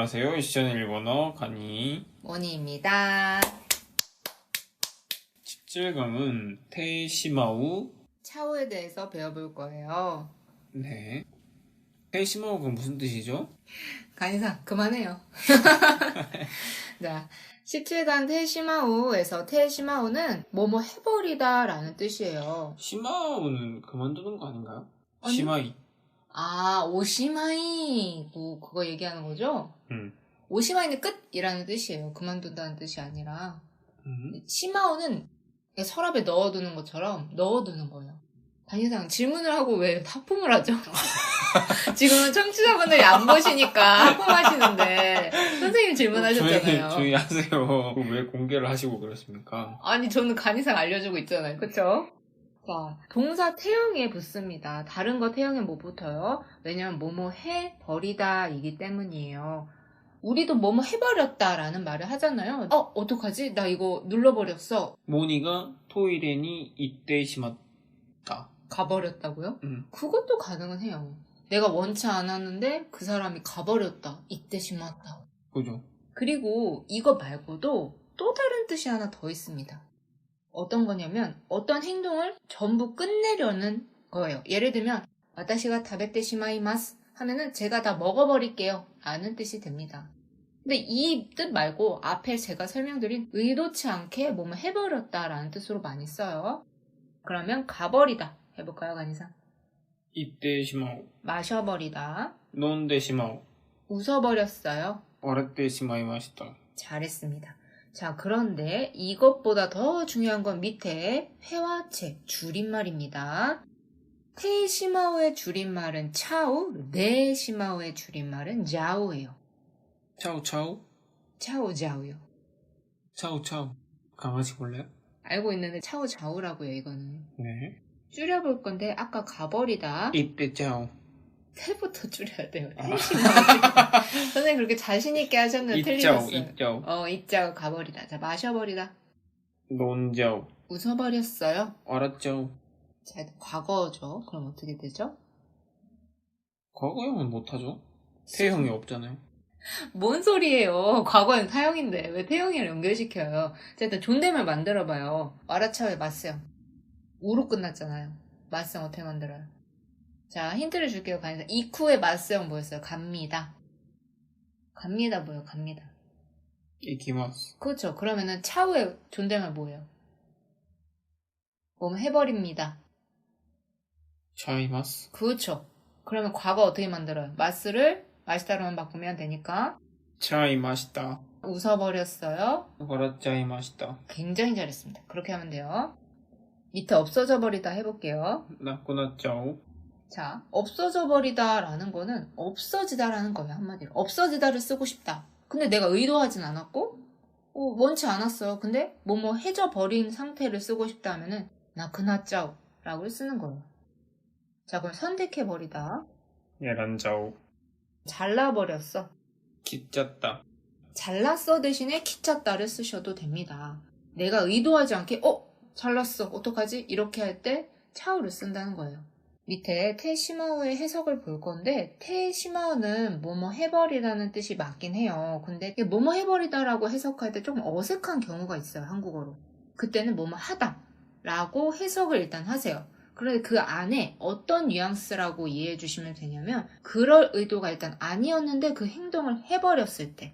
안녕하세요. 시전 일본어 간이 원희입니다. 17강은 테이시마우. 차오에 대해서 배워볼 거예요. 네. 테이시마우가 무슨 뜻이죠? 간이상 그만해요. 자, 17강 테시마우에서 테시마우는 뭐뭐 해버리다 라는 뜻이에요. 시마우는 그만두는 거 아닌가요? 아니? 시마이. 아, 오시마이 그거 얘기하는 거죠? 오시마이는 끝이라는 뜻이에요. 그만둔다는 뜻이 아니라. 시마우는 서랍에 넣어두는 것처럼 넣어두는 거예요. 간이상 질문을 하고 왜 하품을 하죠? 지금은 청취자분들이 안 보시니까 하품하시는데 선생님 질문하셨잖아요. 조용히 하세요. 왜 공개를 하시고 그러십니까? 아니 저는 간이상 알려주고 있잖아요. 그쵸? 자, 동사 태형에 붙습니다. 다른 거 태형에 못 붙어요. 왜냐면 뭐뭐 해버리다 이기 때문이에요. 우리도 뭐뭐 해버렸다 라는 말을 하잖아요. 어떡하지? 나 이거 눌러버렸어. 모니가 토이레니 이때 시마다. 가버렸다고요? 그것도 가능은 해요. 내가 원치 않았는데 그 사람이 가버렸다. 이때 심었다. 그죠? 그리고 이거 말고도 또 다른 뜻이 하나 더 있습니다. 어떤 거냐면 어떤 행동을 전부 끝내려는 거예요. 예를 들면 와타시가 타베테 시마이마스 하면은 제가 다 먹어버릴게요 라는 뜻이 됩니다. 근데 이 뜻 말고 앞에 제가 설명드린 의도치 않게 뭐뭐 해버렸다 라는 뜻으로 많이 써요. 그러면 가버리다 해볼까요, 간이상? 이때 시마우. 마셔버리다. 논데 시마우. 웃어버렸어요. 와라테 시마이마시다. 잘했습니다. 자, 그런데 이것보다 더 중요한 건 밑에 회화체 줄임말입니다. 테이시마오의 줄임말은 차우, 네시마오의 줄임말은 자우예요. 차우차우? 차우자우요. 차우차우. 강아지 볼래요? 알고 있는데 차우자우라고요, 이거는. 네. 줄여볼 건데 아까 가버리다. 이때 차우. 태부터 줄여야 돼요. 테이시마오. 선생님 그렇게 자신있게 하셨는데 틀리셨어요. 이짜오. 이짜오 가버리다. 자, 마셔버리다. 논자오. 웃어버렸어요. 알았죠. 자, 과거죠. 그럼 어떻게 되죠? 과거형은 못하죠. 태형이 없잖아요. 뭔 소리예요. 과거엔 타형인데 왜 태형이랑 연결시켜요. 자, 일단 존댓말 만들어봐요. 와라차오의 맞세요. 우로 끝났잖아요. 맞세요 어떻게 만들어요? 자, 힌트를 줄게요. 간이상. 이쿠의 맞세요 뭐였어요? 갑니다. 갑니다 뭐예요? 갑니다. 이키마스. 그렇죠. 그러면은 차후의 존댓말 뭐예요? 뭐뭐 해버립니다. 차이마스. 그렇죠. 그러면 과거 어떻게 만들어요? 마스를 마시다로만 바꾸면 되니까 차이마시다. 웃어버렸어요. 와라짜이마시다. 굉장히 잘했습니다. 그렇게 하면 돼요. 밑에 없어져 버리다 해볼게요. 나꾸나짜오. 자, 없어져 버리다 라는 거는 없어지다 라는 거예요. 한마디로. 없어지다를 쓰고 싶다. 근데 내가 의도하진 않았고 원치 않았어요. 근데 뭐뭐 해져 버린 상태를 쓰고 싶다 하면은 나크나짜오 라고 쓰는 거예요. 자, 그럼 선택해 버리다. 야란자오. 잘라버렸어. 기짰다. 잘랐어 대신에 키쳤다를 쓰셔도 됩니다. 내가 의도하지 않게 잘랐어 어떡하지? 이렇게 할 때 차우를 쓴다는 거예요. 밑에 테시마오의 해석을 볼 건데 테시마오는 뭐뭐 해버리다는 뜻이 맞긴 해요. 근데 뭐뭐 해버리다라고 해석할 때 조금 어색한 경우가 있어요. 한국어로. 그때는 뭐뭐 하다 라고 해석을 일단 하세요. 그런데 그 안에 어떤 뉘앙스라고 이해해 주시면 되냐면 그럴 의도가 일단 아니었는데 그 행동을 해버렸을 때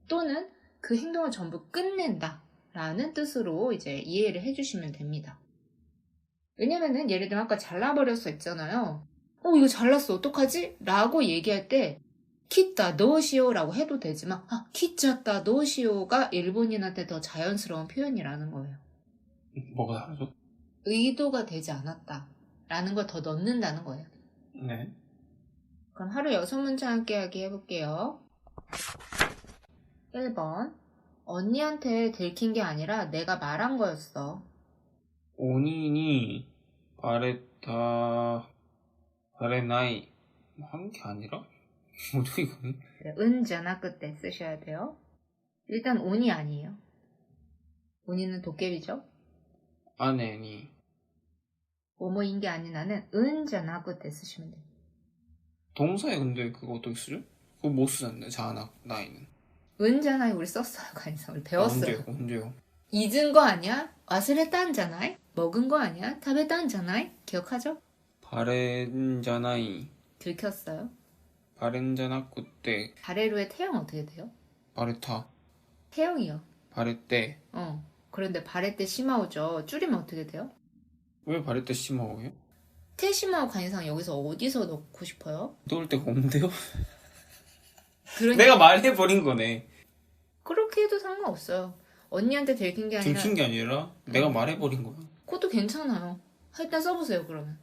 또는 그 행동을 전부 끝낸다 라는 뜻으로 이제 이해를 해주시면 됩니다. 왜냐면은 예를 들면 아까 잘라버렸어 있잖아요. 이거 잘랐어 어떡하지? 라고 얘기할 때 키타 노시오 라고 해도 되지만 키쳤다 노시오가 일본인한테 더 자연스러운 표현이라는 거예요. 뭐가 다르죠? 의도가 되지 않았다 라는 걸 더 넣는다는 거예요. 네. 그럼 하루 6문장 함께 하기 해볼게요. 1번 언니한테 들킨 게 아니라 내가 말한 거였어. 오니니 바레나이 한 게 아니라? 뭐죠 이거는? 은자나 끝에 쓰셔야 돼요. 일단 온이 아니에요. 온이는 도깨비죠. 아내니 뭐뭐인 게 아닌 나는 은자나 끝에 쓰시면 돼요. 동사에 근데 그거 어떻게 쓰죠? 그거 못 쓰는데 자나 나이는. 은자나이 우리 썼어요. 간이상 우리 배웠어요. 언제요? 잊은 거 아니야? 와스레딴잖아이? 먹은 거 아니야? 타베딴잖아이? 기억하죠? 바렌자나이. 들켰어요. 바렌자나쿠 때. 바레루의 태형 어떻게 돼요? 바레타. 태형이요. 바레때. 그런데 바레 때 시마오죠. 줄이면 어떻게 돼요? 왜 바레때 심어요? 테시마오 간이상 여기서 어디서 넣고 싶어요? 넣을 데가 없는데요? 그러니까 내가 말해버린 거네. 그렇게 해도 상관없어요. 언니한테 들킨 게 아니라 들킨 게 아니라 내가 말해버린 거야. 그것도 괜찮아요. 일단 써보세요 그러면.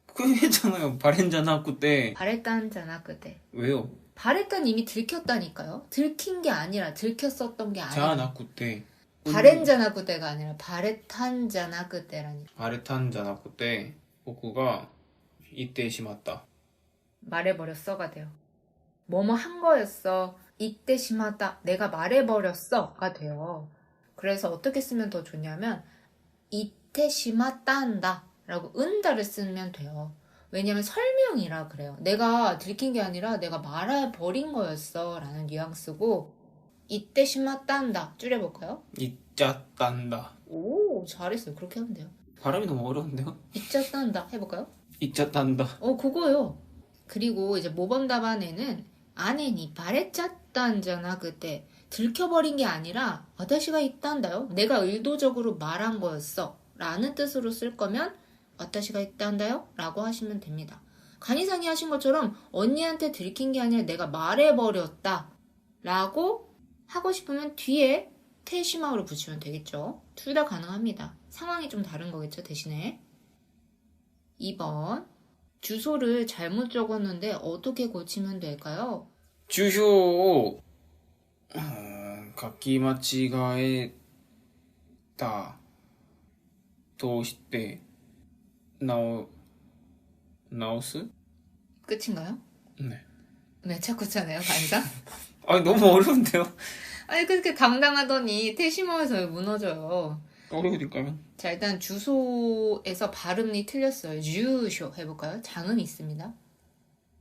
그게 했잖아요. 바렌자나쿠 때. 바레딴잖아 그때. 왜요? 바레딴 이미 들켰다니까요. 들킨 게 아니라 들켰었던 게 아니라. 자나쿠 때. 바렌자나 그때가 아니라 바레탄자나 그때라니. 바레탄자나쿠 때. 보쿠가 이때 심었다. 말해버렸어가 돼요. 뭐뭐 한 거였어. 이때 심었다. 내가 말해버렸어가 돼요. 그래서 어떻게 쓰면 더 좋냐면 이때 심었다한다 라고 은다를 쓰면 돼요. 왜냐면 설명이라 그래요. 내가 들킨 게 아니라 내가 말해버린 거였어 라는 뉘앙스고 이때 심었다한다 줄여볼까요? 이짜딴다. 오 잘했어요. 그렇게 하면 돼요. 발음이 너무 어려운데요? 이짜딴다 해볼까요? 이짜딴다. 그거요. 그리고 이제 모범 답안에는 아내니 바랬짰단잖아 그때. 들켜버린 게 아니라 와타시가 있단다요. 내가 의도적으로 말한 거였어. 라는 뜻으로 쓸 거면 와타시가 있단다요. 라고 하시면 됩니다. 간이상이 하신 것처럼 언니한테 들킨 게 아니라 내가 말해버렸다. 라고 하고 싶으면 뒤에 테시마우를 붙이면 되겠죠. 둘 다 가능합니다. 상황이 좀 다른 거겠죠, 대신에. 2번. 주소를 잘못 적었는데 어떻게 고치면 될까요? 住所を書き間違えたとして直す? 끝인가요? 네. 네, 차쿠차네요, 간이상. 아니 너무 어려운데요? 아니, 그렇게 당당하더니 테시마에서 왜 무너져요? 어려우니까요. 자, 일단 주소에서 발음이 틀렸어요. 주쇼 해볼까요? 장은 있습니다.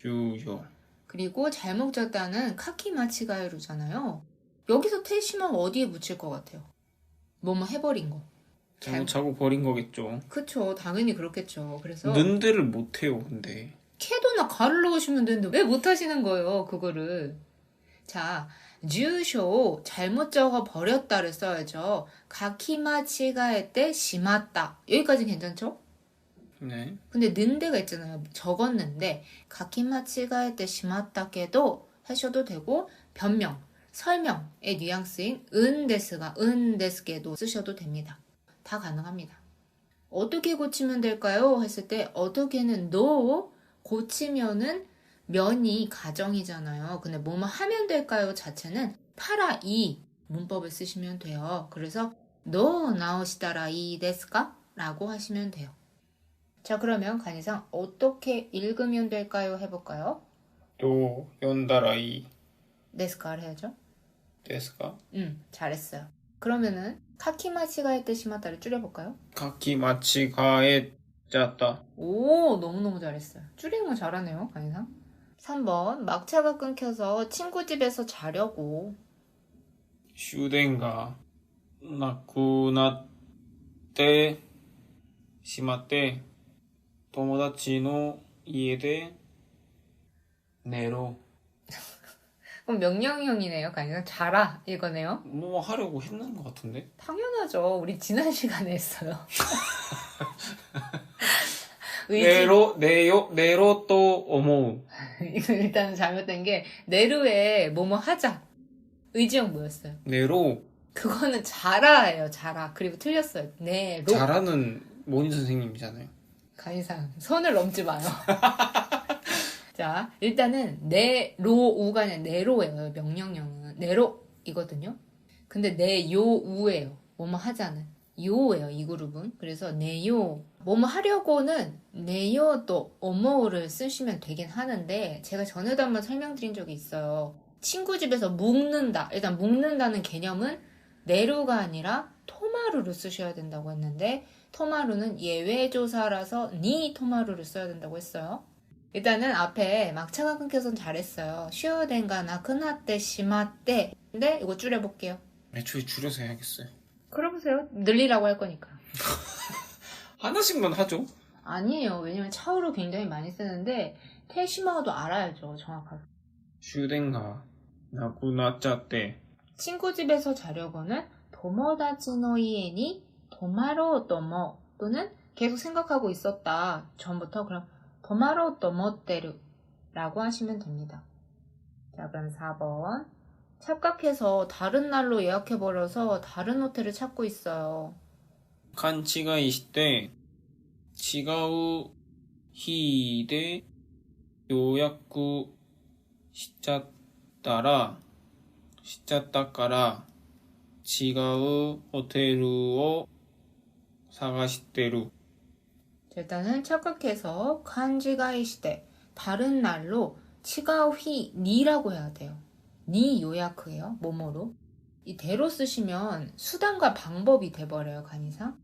주소. 그리고 잘못 졌다는 카키마치가이루잖아요. 여기서 테시마 어디에 붙일 것 같아요? 뭐뭐 해버린 거. 잘못 자고 버린 거겠죠. 그쵸, 당연히 그렇겠죠. 그래서 는데를 못해요, 근데. 캐도나 가를 넣으시면 되는데 왜 못하시는 거예요, 그거를. 자, 주쇼 잘못 적어 버렸다를 써야죠. 가키마치가에 때 심았다. 여기까지 괜찮죠? 네. 근데 는데가 있잖아요. 적었는데 가키마치가에 때 심았다께도 하셔도 되고 변명, 설명의 뉘앙스인 은데스가 은데스께도 쓰셔도 됩니다. 다 가능합니다. 어떻게 고치면 될까요? 했을 때 어떻게는 no 고치면은 면이 가정이잖아요. 근데 뭐뭐 하면 될까요? 자체는 파라 이 문법을 쓰시면 돼요. 그래서 no 나오시다라 이 데스까? 라고 하시면 돼요. 자, 그러면 간이상 어떻게 읽으면 될까요? 해볼까요? 또 연다라이 데스까를 해야죠. 데스까? 잘했어요. 그러면은 카키마치가에 때 시마타를 줄여볼까요? 가키마치가에 짰다. 오, 너무너무 잘했어요. 줄이는 거 잘하네요, 간이상. 3번, 막차가 끊겨서 친구 집에서 자려고. 終電がなくなってしまって友達の家で寝ろ. 그럼 명령형이네요, 간이상. 자라 이거네요. 뭐 하려고 했는 것 같은데? 당연하죠. 우리 지난 시간에 했어요. 내로 또 어머. 이거 일단 잘못된 게 내루에 뭐뭐 하자. 의지형 뭐였어요? 내로. 그거는 자라예요, 자라. 그리고 틀렸어요. 내로. 자라는 모니 선생님이잖아요. 간이상 선을 넘지 마요. 자, 일단은 내로우가 아니라 내로예요. 명령형은 내로이거든요. 근데 내요우예요. 뭐뭐 하자는 요예요, 이 그룹은. 그래서 내요 뭐뭐 하려고는 내요 또 어머우를 쓰시면 되긴 하는데 제가 전에도 한번 설명드린 적이 있어요. 친구 집에서 묵는다. 일단 묵는다는 개념은 내루가 아니라 토마루를 쓰셔야 된다고 했는데 토마루는 예외조사라서 니 토마루를 써야 된다고 했어요. 일단은 앞에 막차가 끊겨서 잘했어요. 슈덴가 나크나떼 시마떼. 근데 이거 줄여볼게요. 애초에 줄여서 해야겠어요. 그러보세요. 늘리라고 할 거니까. 하나씩만 하죠. 아니에요. 왜냐면 차오를 굉장히 많이 쓰는데 테시마도 알아야죠. 정확하게. 슈덴가 나쿠나짜떼. 친구 집에서 자려고는 도모다치노 이에니 도마로 도모 또는 계속 생각하고 있었다. 전부터 그럼 도마로 도모테루 라고 하시면 됩니다. 자, 그럼 4번. 착각해서 다른 날로 예약해버려서 다른 호텔을 찾고 있어요. 勘違いして違う日で予約しちゃったから違うホテルを探してる. 자, 일단은 착각해서 간지가이시대 다른 날로 치가오히 니라고 해야 돼요. 니 요약해요. 뭐뭐로. 이 대로 쓰시면 수단과 방법이 돼버려요. 간이상.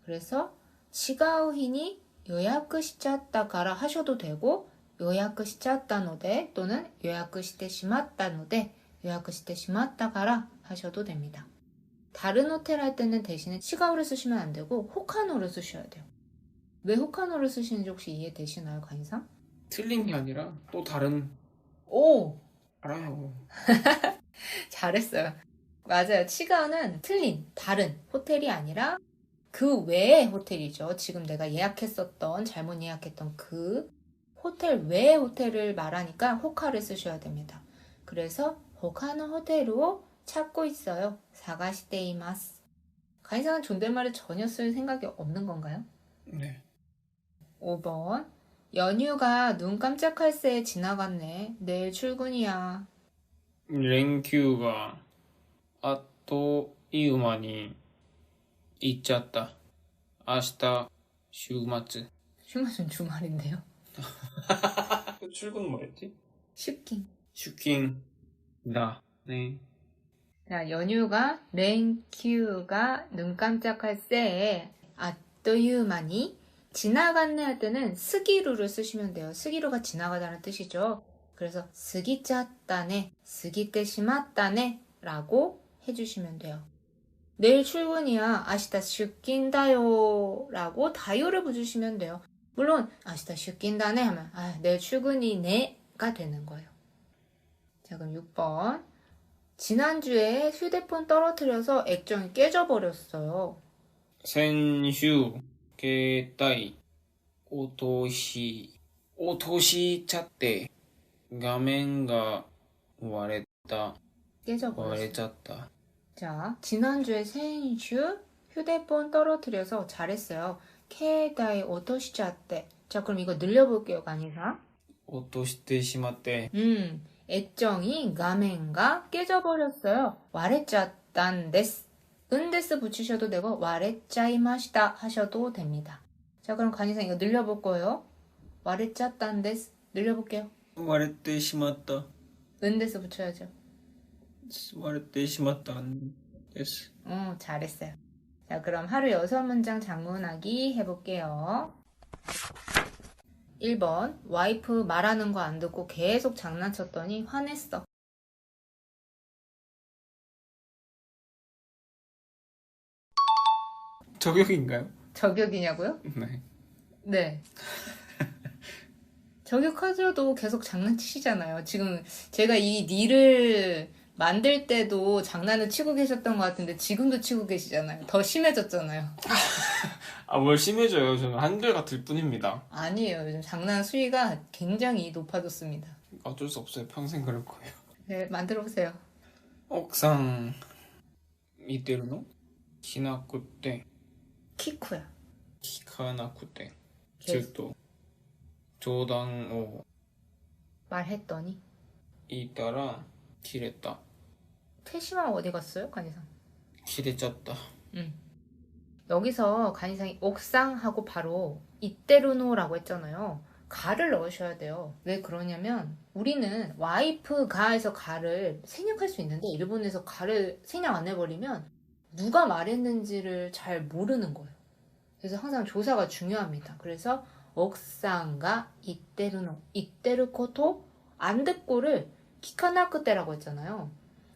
그래서 치가오히니 요약 시켰다가라 하셔도 되고 요약 시켰다노데 또는 요약 시테 시마다노데 요약 시테 시마다가라 하셔도 됩니다. 다른 호텔 할 때는 대신에 치가오를 쓰시면 안 되고 호카노를 쓰셔야 돼요. 왜 호카노를 쓰시는지 혹시 이해되시나요, 간이상? 틀린 게 아니라 또 다른. 오! 알아요. 잘했어요. 맞아요. 치가오는 틀린, 다른 호텔이 아니라 그 외의 호텔이죠. 지금 내가 예약했었던, 잘못 예약했던 그 호텔 외의 호텔을 말하니까 호카를 쓰셔야 됩니다. 그래서 호카노 호텔로 찾고 있어요. 사가시테이마스. 간이상은 존댓말을 전혀 쓸 생각이 없는 건가요? 네. 5번. 연휴가 눈 깜짝할 새에 지나갔네. 내일 출근이야. 連休があっという間に行っちゃった. 明日週末. 휴무는 주말인데요. 출근 뭐였지? 슈킹.出勤だ. 네. 자, 연휴가 랭큐가 눈 깜짝할 새에 아또유마니 지나갔네 할 때는 스기루를 쓰시면 돼요. 스기루가 지나가다는 뜻이죠. 그래서 스기짰다네, 스기때しまったね라고 해주시면 돼요. 내일 출근이야. 아시다 슈낀다요 라고 다요를 붙이시면 돼요. 물론 아시다 슈낀다네 하면 내일 출근이네가 되는 거예요. 자, 그럼 6번. 지난주에 휴대폰 떨어뜨려서 액정이 깨져버렸어요. 先週携帯落としちゃって画面が割れちゃった. 자, 지난주에先週 휴대폰 떨어뜨려서 잘했어요. 케이다이 오토시자떼. 자, 그럼 이거 늘려볼게요, 간이사. 落としてしまって 액정이 가멘가 깨져버렸어요. 와레짜딴 데스. 은데스 붙이셔도 되고 와레짜이마시다 하셔도 됩니다. 자, 그럼 간이상 이거 늘려볼 거예요. 와레짜딴 데스. 늘려볼게요. 割れてしまった. 은데스 붙여야죠. 割れてしまったんです. 잘했어요. 자, 그럼 하루 6문장 장문하기 해볼게요. 1번. 와이프 말하는 거 안 듣고 계속 장난쳤더니 화냈어. 저격인가요? 저격이냐고요? 네. 네. 저격하셔도 계속 장난치시잖아요. 지금 제가 이 니를 만들 때도 장난을 치고 계셨던 것 같은데 지금도 치고 계시잖아요. 더 심해졌잖아요. 뭘 심해져요. 저는 한결같을 뿐입니다. 아니에요. 요즘 장난 수위가 굉장히 높아졌습니다. 어쩔 수 없어요. 평생 그럴 거예요. 네, 만들어 보세요. 奥さん見てるの? しなくて 키쿠야. 聞かなくてちょっと冗談を 말했더니 言ったら切れた. 태시마 어디 갔어요, 간이상? 切れちゃった. 여기서 간이상이 옥상하고 바로 이때르노라고 했잖아요. 가를 넣으셔야 돼요. 왜 그러냐면 우리는 와이프 가에서 가를 생략할 수 있는데 일본에서 가를 생략 안 해버리면 누가 말했는지를 잘 모르는 거예요. 그래서 항상 조사가 중요합니다. 그래서 옥상가 이때르노, 이때르 코토 안 듣고를 키카나크테라고 했잖아요.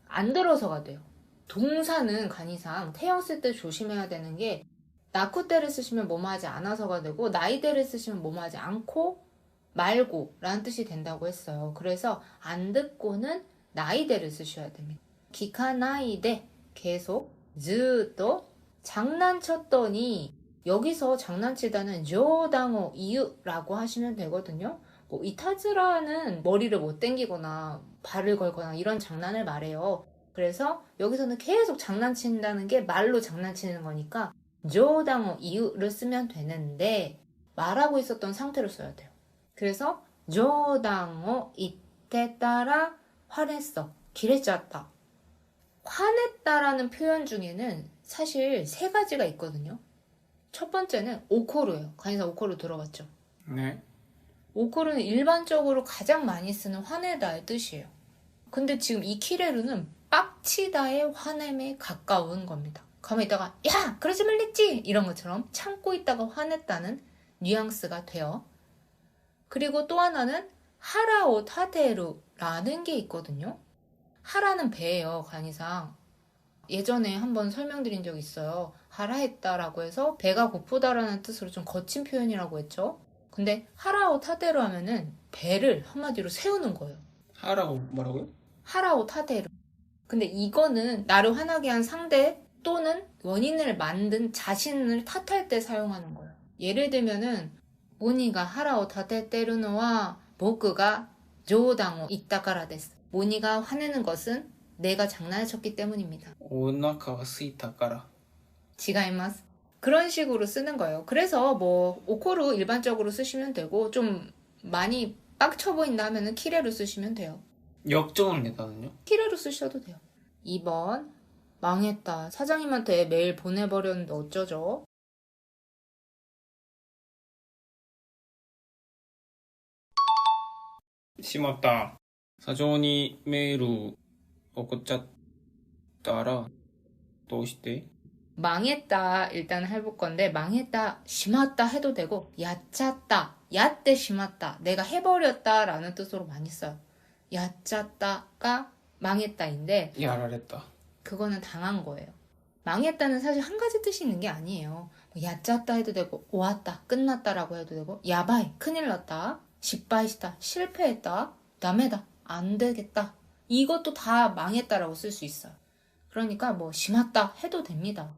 안 들어서가 돼요. 동사는 간이상 태형 쓸 때 조심해야 되는 게 나쿠테를 쓰시면 뭐뭐하지 않아서가 되고 나이데를 쓰시면 뭐뭐하지 않고 말고 라는 뜻이 된다고 했어요. 그래서 안 듣고는 나이데를 쓰셔야 됩니다. 기카나이데 계속 즈또 장난쳤더니 여기서 장난치다는 조당어 이유라고 하시면 되거든요. 뭐 이타즈라는 머리를 못 당기거나 발을 걸거나 이런 장난을 말해요. 그래서 여기서는 계속 장난친다는 게 말로 장난치는 거니까 조당어 이유를 쓰면 되는데 말하고 있었던 상태로 써야 돼요. 그래서 조당어 이때 따라 화냈어. 길에 짰다. 화냈다라는 표현 중에는 사실 세 가지가 있거든요. 첫 번째는 오코루예요. 간이사 오코루 들어봤죠? 네. 오코루는 일반적으로 가장 많이 쓰는 화내다의 뜻이에요. 근데 지금 이 키레루는 빡치다의 화냄에 가까운 겁니다. 가만히 있다가 야! 그러지 말랬지! 이런 것처럼 참고 있다가 화냈다는 뉘앙스가 돼요. 그리고 또 하나는 하라오 타데루라는 게 있거든요. 하라는 배예요, 간이상. 예전에 한번 설명드린 적 있어요. 하라 했다라고 해서 배가 고프다라는 뜻으로 좀 거친 표현이라고 했죠. 근데 하라오 타데루 하면은 배를 한마디로 세우는 거예요. 하라고 뭐라고요? 하라오 타데루. 근데 이거는 나를 화나게 한 상대 또는 원인을 만든 자신을 탓할 때 사용하는 거예요. 예를 들면은 모니가 하라오 타데테루노와 보크가 조당오 이따까라 데스. 모니가 화내는 것은 내가 장난을 쳤기 때문입니다. 오나카가 스이타까라. 지가이마스. 그런 식으로 쓰는 거예요. 그래서 뭐 오코루 일반적으로 쓰시면 되고 좀 많이 빡쳐 보인다 하면은 키레루 쓰시면 돼요. 역정을 냈다는요? 키레루 쓰셔도 돼요. 2번 망했다. 사장님한테 메일 보내버렸는데 어쩌죠? 심었다. 사정이 메일을 送っちゃったらどうして? 망했다 일단 해볼 건데 망했다 심았다 해도 되고 야짰다 야때 심았다 내가 해버렸다 라는 뜻으로 많이 써요. 야짰다가 망했다인데 やられた. 그거는 당한 거예요. 망했다는 사실 한 가지 뜻이 있는 게 아니에요. 야짰다 해도 되고 오았다 끝났다라고 해도 되고 야바이 큰일 났다失敗した 실패했다 다메다 안 되겠다 이것도 다 망했다라고 쓸 수 있어요. 그러니까 뭐 심았다 해도 됩니다.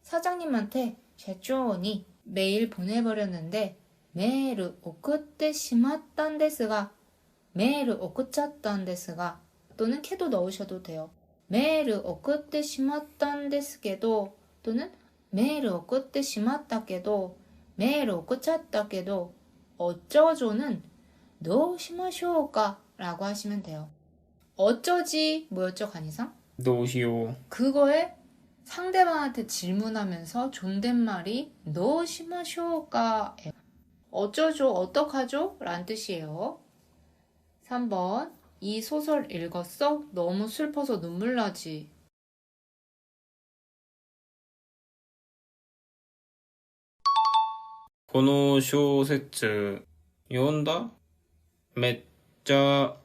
사장님한테社長に 메일 보내버렸는데 메일을 送ってしまったんですが 메일을 送っちゃったんですが 또는 캐도 넣으셔도 돼요. 메일을 送ってしまったんですけど 또는 메일을 送ってしまったけど 메일을 送っちゃったけど 어쩌죠는 どうしましょうか 라고 하시면 돼요. 어쩌지 뭐였죠 간이상? どうしよう. 그거에 상대방한테 질문하면서 존댓말이 どうしましょうか? 어쩌죠? 어떡하죠? 라는 뜻이에요. 3번 이 소설 읽었어? 너무 슬퍼서 눈물 나지. この小説読んだ? めっちゃ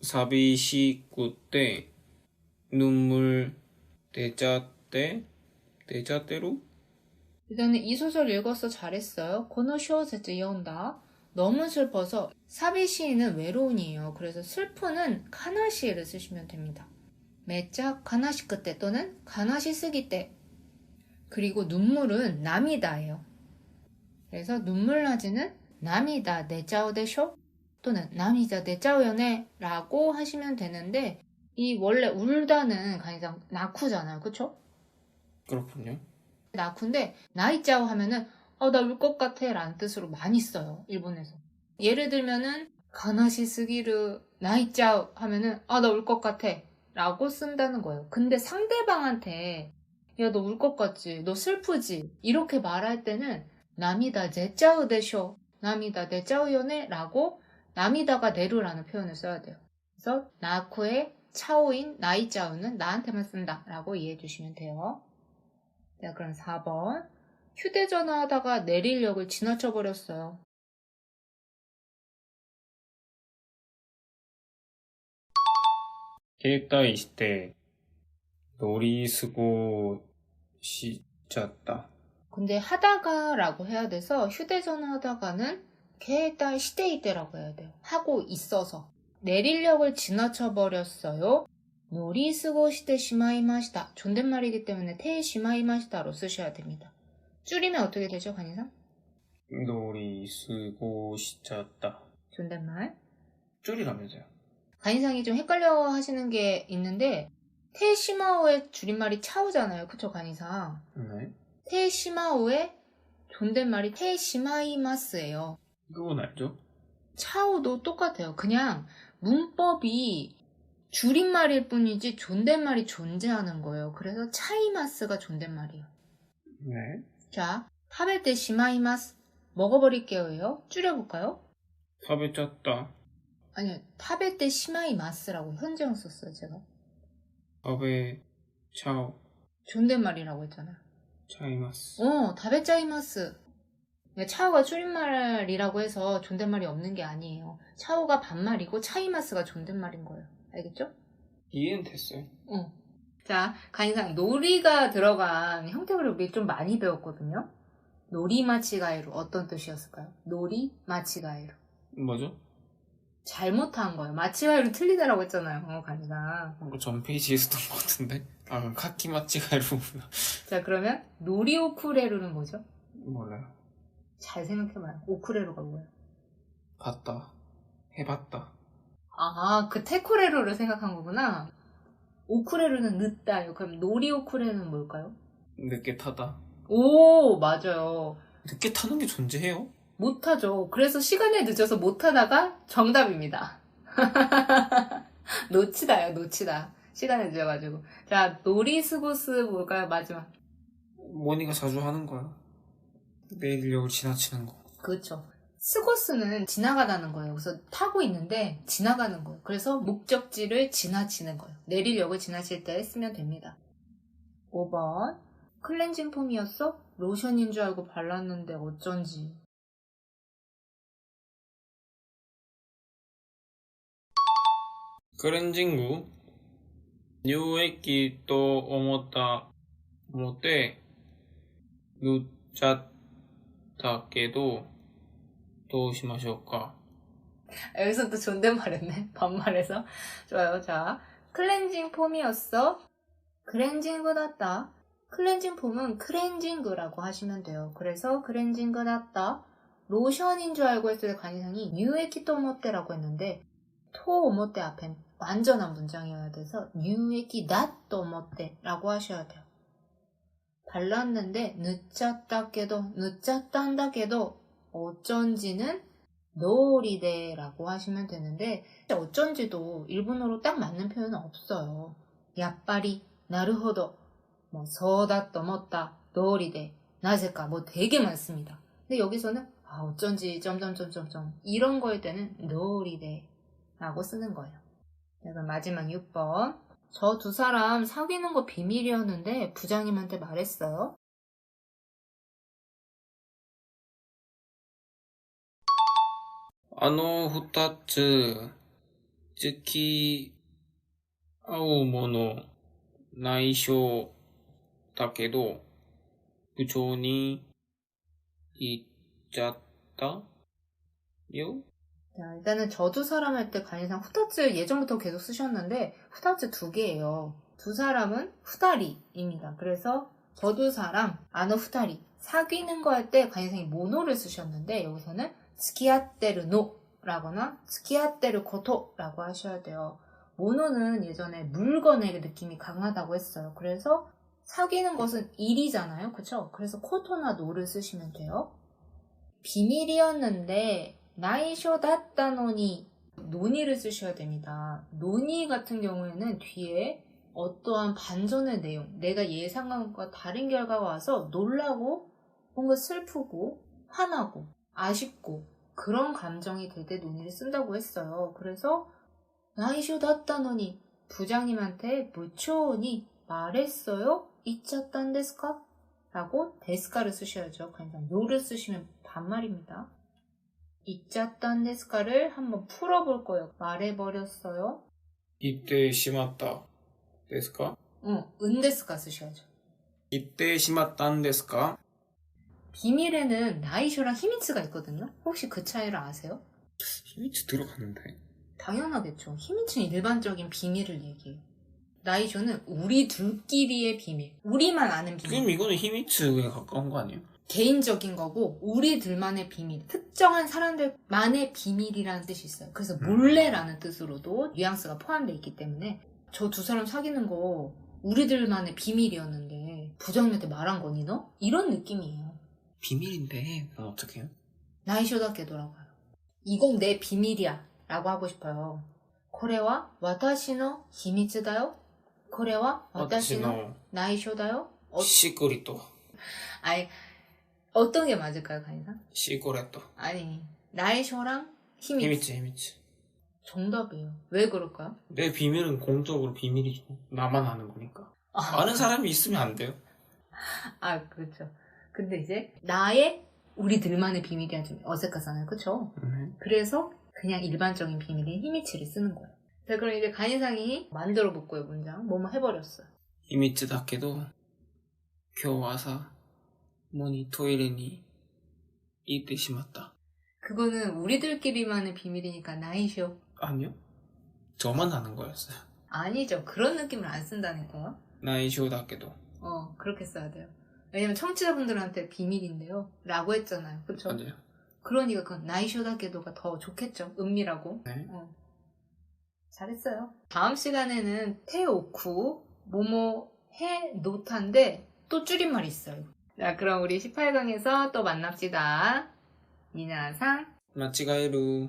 寂しくて 눈물 대자대루? 일단은 이 소설 읽었어 잘했어요. 고노쇼세츠 이온다. 너무 슬퍼서 사비시는 외로운이에요. 그래서 슬프는 카나시를 쓰시면 됩니다. 매짜 카나시크 때 또는 카나시스기 때. 그리고 눈물은 나미다예요. 그래서 눈물 나지는 나미다 내짜오 데쇼 또는 나미다 내짜오요네 라고 하시면 되는데 이 원래 울다는 간이상 나쿠잖아요. 그쵸? 그렇군요. 나쿠인데 나이짜오 하면은 나 울 것 같아 라는 뜻으로 많이 써요. 일본에서. 예를 들면은 가나시스기르 나이짜오 하면은 나 울 것 같아 라고 쓴다는 거예요. 근데 상대방한테 야 너 울 것 같지? 너 슬프지? 이렇게 말할 때는 나미다 제짜우 데쇼 나미다 데짜우요네 라고 나미다가 내루라는 표현을 써야 돼요. 그래서 나쿠의 차오인 나이짜우는 나한테만 쓴다 라고 이해해 주시면 돼요. 자, 그럼 4번. 휴대전화 하다가 내릴 역을 지나쳐 버렸어요. 携帯して乗り過ごしちゃった 근데 하다가라고 해야 돼서 휴대전화 하다가는携帯 시테이테라고 해야 돼요. 하고 있어서. 내리력을 지나쳐 버렸어요. 노리스고 시테 시마이마시다. 존댓말이기 때문에 테 시마이마시다로 쓰셔야 됩니다. 줄이면 어떻게 되죠, 간이상? 乗り過ごしちゃった 존댓말. 줄이라면서요. 간이상이 좀 헷갈려 하시는 게 있는데 테시마오의 줄임말이 차오잖아요. 그쵸, 간이상? 네. 테시마오의 존댓말이 테시마이마스예요. 그건 알죠? 차오도 똑같아요. 그냥 문법이 줄임말일 뿐이지 존댓말이 존재하는 거예요. 그래서 차이마스가 존댓말이에요. 네. 자, 타베테 시마이마스. 먹어버릴게요예요. 줄여볼까요? 食べちゃった 아니요. 타베테 시마이마스라고 현재형 썼어요, 제가. 食べちゃう 존댓말이라고 했잖아요. ちゃいます 타베짜이마스. 차오가 줄임말이라고 해서 존댓말이 없는 게 아니에요. 차오가 반말이고 차이마스가 존댓말인 거예요. 알겠죠? 이해는 됐어요. 자, 간이상 놀이가 들어간 형태를 우리 좀 많이 배웠거든요. 놀이마치가이루 어떤 뜻이었을까요? 놀이마치가이루. 뭐죠? 잘못한 거예요. 마치가이루 틀리다라고 했잖아요. 간이상. 전 페이지에 있었던 것 같은데? 그럼 카키 마치가이루구나. 자, 그러면 놀이오쿠레루는 뭐죠? 몰라요. 잘 생각해봐요. 오쿠레루가 뭐예요? 봤다. 해봤다. 아, 그 테쿠레루를 생각한 거구나. 오쿠레루는 늦다요. 그럼 놀이오쿠레루는 뭘까요? 늦게 타다. 오, 맞아요. 늦게 타는 게 존재해요? 못하죠. 그래서 시간에 늦어서 못하다가 정답입니다. 놓치다요, 놓치다. 시간에 늦어가지고. 자, 놀이스고스 뭘까요? 마지막. 모니가 자주 하는 거야. 내리력을 지나치는 거. 그렇죠. 스고스는 지나가다는 거예요. 그래서 타고 있는데 지나가는 거예요. 그래서 목적지를 지나치는 거예요. 내리력을 지나칠 때 쓰면 됩니다. 5번. 클렌징 폼이었어? 로션인 줄 알고 발랐는데 어쩐지. 클렌징乳液と思って塗っちゃったけどどうしましょうか? 여기서 또 존댓말 했네. 반말해서. 좋아요. 자, 클렌징 폼이었어? 클렌징그 났다. 클렌징 폼은 클렌징그라고 하시면 돼요. 그래서 클렌징그 났다. 로션인 줄 알고 했을 때 간이상이 뉴에키 토모테라고 했는데 토모테 앞엔 완전한 문장이어야 돼서 뉴에키 낫토모테라고 하셔야 돼요. 발랐는데 늦었다게도 어쩐지는 노리데라고 하시면 되는데 어쩐지도 일본어로 딱 맞는 표현은 없어요. 야빠리, 나르호도, 소다떠먹다, 노리데, 나제까 되게 많습니다. 근데 여기서는 어쩐지 점점점점점 이런 거일 때는 노리데라고 쓰는 거예요. 그래서 마지막 6번. 저 두 사람 사귀는 거 비밀이었는데 부장님한테 말했어요. あの二つ付き合うもの内緒だけど部長に言っちゃったよ? 자, 일단은 저 두 사람 할 때 간이상 후타츠 예전부터 계속 쓰셨는데 후타츠 두 개예요. 두 사람은 후다리입니다. 그래서 저 두 사람, 아노 후다리 사귀는 거 할 때 간이상이 모노를 쓰셨는데 여기서는 스키아테르 노라거나 스키아테르 코토라고 하셔야 돼요. 모노는 예전에 물건의 느낌이 강하다고 했어요. 그래서 사귀는 것은 일이잖아요. 그쵸? 그래서 코토나 노를 쓰시면 돼요. 비밀이었는데 나이쇼다따노니 논의를 쓰셔야 됩니다. 논의 같은 경우에는 뒤에 어떠한 반전의 내용, 내가 예상한 것과 다른 결과가 와서 놀라고 뭔가 슬프고 화나고 아쉽고 그런 감정이 들 때 논의를 쓴다고 했어요. 그래서 나이쇼다따노니 부장님한테 무초니 말했어요? 이쳤단 데스까? 라고 데스카를 쓰셔야죠. 그러니까 요를 쓰시면 반말입니다. 이쳤단 데스카를 한번 풀어볼 거예요. 말해버렸어요? 言ってしまったですか? 은데스가 쓰셔야죠. 言ってしまったんですか? 비밀에는 나이쇼랑 히미츠가 있거든요. 혹시 그 차이를 아세요? 히미츠 들어가는데. 당연하겠죠. 히미츠는 일반적인 비밀을 얘기해요. 나이쇼는 우리 둘끼리의 비밀. 우리만 아는 비밀. 그럼 이거는 히미츠에 가까운 거 아니에요? 개인적인 거고 우리들만의 비밀. 특정한 사람들만의 비밀이라는 뜻이 있어요. 그래서 몰래라는 뜻으로도 뉘앙스가 포함되어 있기 때문에 저 두 사람 사귀는 거 우리들만의 비밀이었는데 부장님한테 말한 거니 너? 이런 느낌이에요. 비밀인데 그럼 어떻게 해요? 나이쇼다케도라고 해요. 이건 내 비밀이야 라고 하고 싶어요. これは私の秘密だよ. これは私の内緒だよ. 시크릿도. 아니, 어떤 게 맞을까요, 간이상? 시크릿도. 아니, 나이쇼랑 히미츠. 히미츠. 정답이에요. 왜 그럴까요? 내 비밀은 공적으로 비밀이죠. 나만 아는 거니까. 아는 사람이 있으면 안 돼요. 아, 그렇죠. 근데 이제 나의 우리들만의 비밀이야 좀 어색하잖아요. 그쵸? 그래서 그냥 일반적인 비밀인 히미츠를 쓰는 거예요. 자, 그럼 이제 간이상이 만들어 볼거예요, 문장. 뭐뭐 해버렸어요. 秘密だけど今日朝もにトイレに行ってしまった. 그거는 우리들끼리만의 비밀이니까 나이쇼. 아니요. 저만 아는 거였어요. 아니죠. 그런 느낌을 안 쓴다니까요. 나이쇼だけど. 그렇게 써야 돼요. 왜냐면 청취자분들한테 비밀인데요. 라고 했잖아요. 그쵸? 맞아요. 그러니까 그건 나이쇼다케도가 더 좋겠죠. 은밀하고. 네. 잘했어요. 다음 시간에는 테오쿠, 모모, 해, 노타인데 또 줄임말이 있어요. 자, 그럼 우리 18강에서 또 만납시다. 미나상. 間違える